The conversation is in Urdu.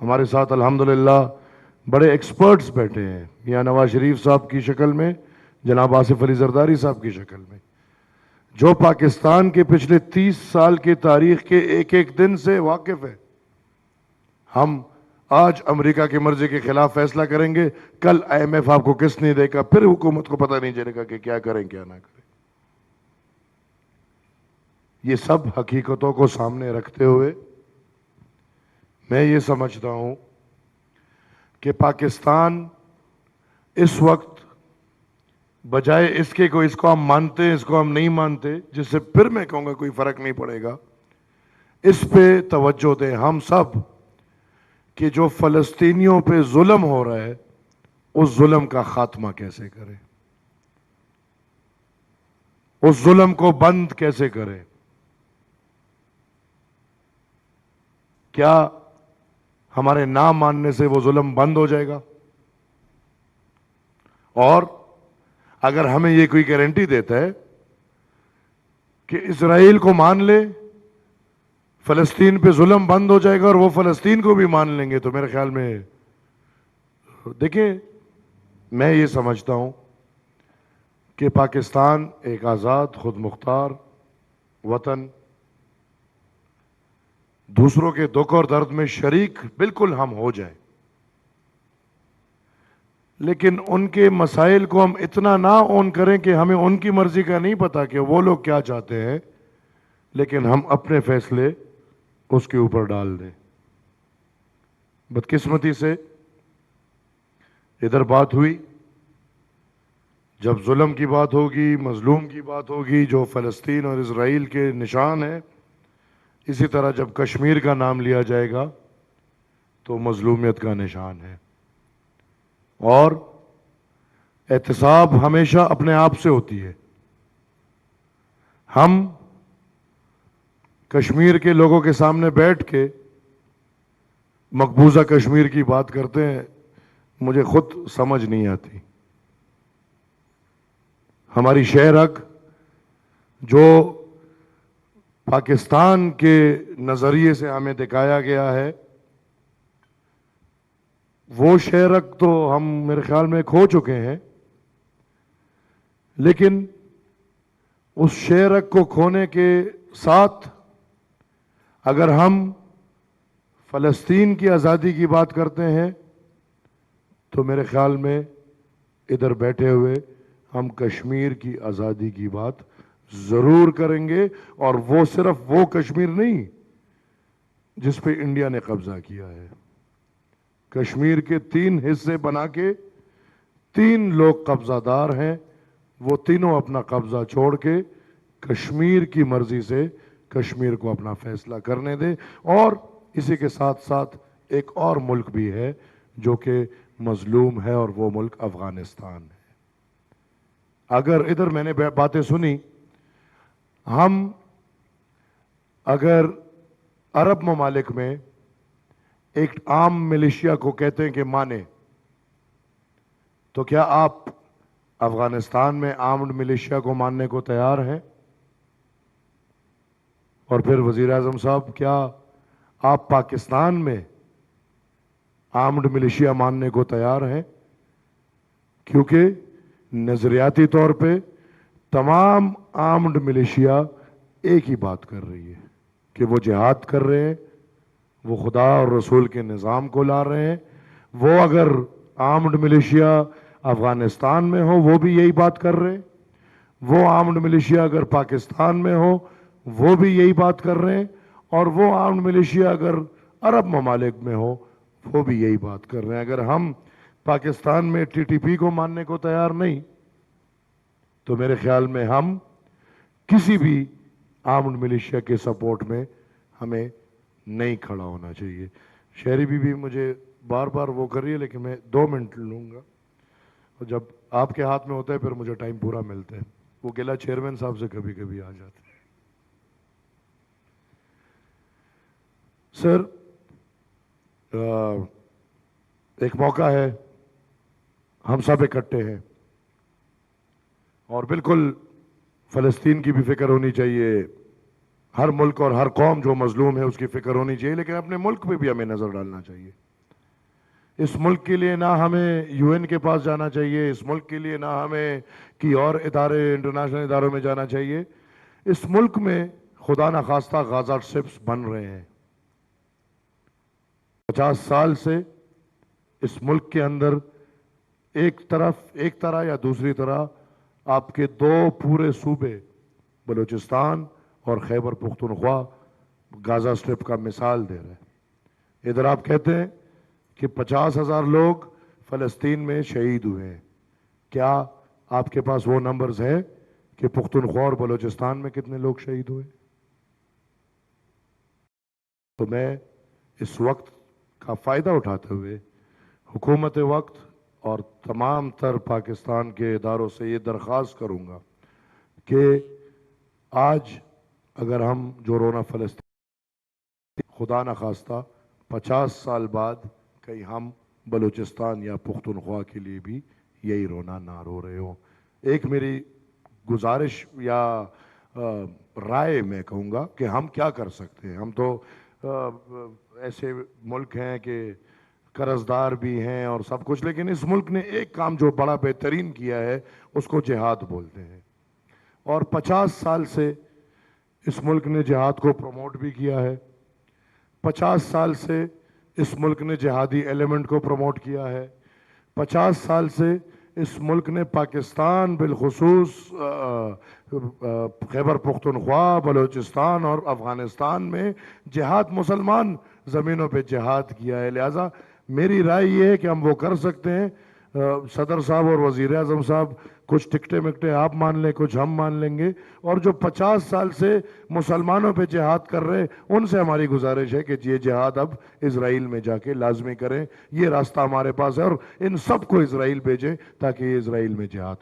ہمارے ساتھ الحمدللہ بڑے ایکسپرٹس بیٹھے ہیں، میاں نواز شریف صاحب کی شکل میں، جناب آصف علی زرداری صاحب کی شکل میں، جو پاکستان کے پچھلے 30 سال کی تاریخ کے ایک ایک دن سے واقف ہے۔ ہم آج امریکہ کی مرضی کے خلاف فیصلہ کریں گے، کل آئی ایم ایف آپ کو کس نہیں دے گا، پھر حکومت کو پتہ نہیں چلے گا کہ کیا کریں کیا نہ کریں۔ یہ سب حقیقتوں کو سامنے رکھتے ہوئے میں یہ سمجھتا ہوں کہ پاکستان اس وقت بجائے اس کے کوئی اس کو ہم مانتے ہیں اس کو ہم نہیں مانتے، جس سے پھر میں کہوں گا کوئی فرق نہیں پڑے گا، اس پہ توجہ دیں ہم سب کہ جو فلسطینیوں پہ ظلم ہو رہا ہے اس ظلم کا خاتمہ کیسے کریں، اس ظلم کو بند کیسے کریں۔ کیا ہمارے نہ ماننے سے وہ ظلم بند ہو جائے گا؟ اور اگر ہمیں یہ کوئی گارنٹی دیتا ہے کہ اسرائیل کو مان لے فلسطین پہ ظلم بند ہو جائے گا اور وہ فلسطین کو بھی مان لیں گے، تو میرے خیال میں دیکھیں، میں یہ سمجھتا ہوں کہ پاکستان ایک آزاد خود مختار وطن، دوسروں کے دکھ اور درد میں شریک بالکل ہم ہو جائیں، لیکن ان کے مسائل کو ہم اتنا نہ اون کریں کہ ہمیں ان کی مرضی کا نہیں پتا کہ وہ لوگ کیا چاہتے ہیں، لیکن ہم اپنے فیصلے اس کے اوپر ڈال دیں۔ بدقسمتی سے ادھر بات ہوئی، جب ظلم کی بات ہوگی، مظلوم کی بات ہوگی جو فلسطین اور اسرائیل کے نشان ہیں، اسی طرح جب کشمیر کا نام لیا جائے گا تو مظلومیت کا نشان ہے۔ اور احتساب ہمیشہ اپنے آپ سے ہوتی ہے۔ ہم کشمیر کے لوگوں کے سامنے بیٹھ کے مقبوضہ کشمیر کی بات کرتے ہیں، مجھے خود سمجھ نہیں آتی۔ ہماری شہر حق جو پاکستان کے نظریے سے ہمیں دکھایا گیا ہے، وہ شہر حق تو ہم میرے خیال میں کھو چکے ہیں، لیکن اس شہر حق کو کھونے کے ساتھ اگر ہم فلسطین کی آزادی کی بات کرتے ہیں تو میرے خیال میں ادھر بیٹھے ہوئے ہم کشمیر کی آزادی کی بات ضرور کریں گے، اور وہ صرف وہ کشمیر نہیں جس پہ انڈیا نے قبضہ کیا ہے۔ کشمیر کے 3 حصے بنا کے 3 لوگ قبضہ دار ہیں، وہ تینوں اپنا قبضہ چھوڑ کے کشمیر کی مرضی سے کشمیر کو اپنا فیصلہ کرنے دیں۔ اور اسی کے ساتھ ساتھ ایک اور ملک بھی ہے جو کہ مظلوم ہے، اور وہ ملک افغانستان ہے۔ اگر ادھر میں نے باتیں سنی، ہم اگر عرب ممالک میں ایک عام ملیشیا کو کہتے ہیں کہ مانے، تو کیا آپ افغانستان میں آرمڈ ملیشیا کو ماننے کو تیار ہیں؟ اور پھر وزیر اعظم صاحب، کیا آپ پاکستان میں آرمڈ ملیشیا ماننے کو تیار ہیں؟ کیونکہ نظریاتی طور پہ تمام آرمڈ ملیشیا ایک ہی بات کر رہی ہے کہ وہ جہاد کر رہے ہیں، وہ خدا اور رسول کے نظام کو لا رہے ہیں۔ وہ اگر آرمڈ ملیشیا افغانستان میں ہو وہ بھی یہی بات کر رہے ہیں، وہ آرمڈ ملیشیا اگر پاکستان میں ہو وہ بھی یہی بات کر رہے ہیں، اور وہ آرمڈ ملیشیا اگر عرب ممالک میں ہو وہ بھی یہی بات کر رہے ہیں۔ اگر ہم پاکستان میں ٹی ٹی پی کو ماننے کو تیار نہیں تو میرے خیال میں ہم کسی بھی آرمڈ ملیشیا کے سپورٹ میں ہمیں نہیں کھڑا ہونا چاہیے۔ شہری بھی مجھے بار بار وہ کر رہی ہے، لیکن میں 2 منٹ لوں گا، اور جب آپ کے ہاتھ میں ہوتا ہے پھر مجھے ٹائم پورا ملتا ہے۔ وہ گلہ چیئرمین صاحب سے کبھی کبھی آ جاتے ہیں۔ سر، ایک موقع ہے، ہم سب اکٹھے ہیں، اور بالکل فلسطین کی بھی فکر ہونی چاہیے، ہر ملک اور ہر قوم جو مظلوم ہے اس کی فکر ہونی چاہیے، لیکن اپنے ملک پہ بھی ہمیں نظر ڈالنا چاہیے۔ اس ملک کے لیے نہ ہمیں UN کے پاس جانا چاہیے، اس ملک کے لیے نہ ہمیں کی اور ادارے انٹرنیشنل اداروں میں جانا چاہیے. اس ملک میں خدا نخواستہ غازہ سٹرپس بن رہے ہیں. 50 سال سے اس ملک کے اندر ایک طرح یا دوسری طرح آپ کے دو پورے صوبے بلوچستان اور خیبر پختونخوا غازہ سٹرپ کا مثال دے رہے ہیں. ادھر آپ کہتے ہیں کہ 50,000 لوگ فلسطین میں شہید ہوئے ہیں. کیا آپ کے پاس وہ نمبرز ہیں کہ پختونخوا اور بلوچستان میں کتنے لوگ شہید ہوئے؟ تو میں اس وقت کا فائدہ اٹھاتے ہوئے حکومت وقت اور تمام تر پاکستان کے اداروں سے یہ درخواست کروں گا کہ آج اگر ہم جو رونا فلسطین، خدا نخواستہ 50 سال بعد کہیں ہم بلوچستان یا پختونخوا کے لیے بھی یہی رونا نہ رو رہے ہوں. ایک میری گزارش یا رائے میں کہوں گا کہ ہم کیا کر سکتے ہیں. ہم تو ایسے ملک ہیں کہ قرض دار بھی ہیں اور سب کچھ، لیکن اس ملک نے ایک کام جو بڑا بہترین کیا ہے اس کو جہاد بولتے ہیں. اور 50 سال سے اس ملک نے جہاد کو پروموٹ بھی کیا ہے. 50 سال سے اس ملک نے جہادی ایلیمنٹ کو پروموٹ کیا ہے. 50 سال سے اس ملک نے پاکستان بالخصوص خیبر پختونخوا، بلوچستان اور افغانستان میں جہاد، مسلمان زمینوں پہ جہاد کیا ہے. لہٰذا میری رائے یہ ہے کہ ہم وہ کر سکتے ہیں. صدر صاحب اور وزیر اعظم صاحب کچھ ٹکٹیں مکٹیں آپ مان لیں، کچھ ہم مان لیں گے. اور جو 50 سال سے مسلمانوں پہ جہاد کر رہے ان سے ہماری گزارش ہے کہ یہ جہاد اب اسرائیل میں جا کے لازمی کریں. یہ راستہ ہمارے پاس ہے اور ان سب کو اسرائیل بھیجیں تاکہ یہ اسرائیل میں جہاد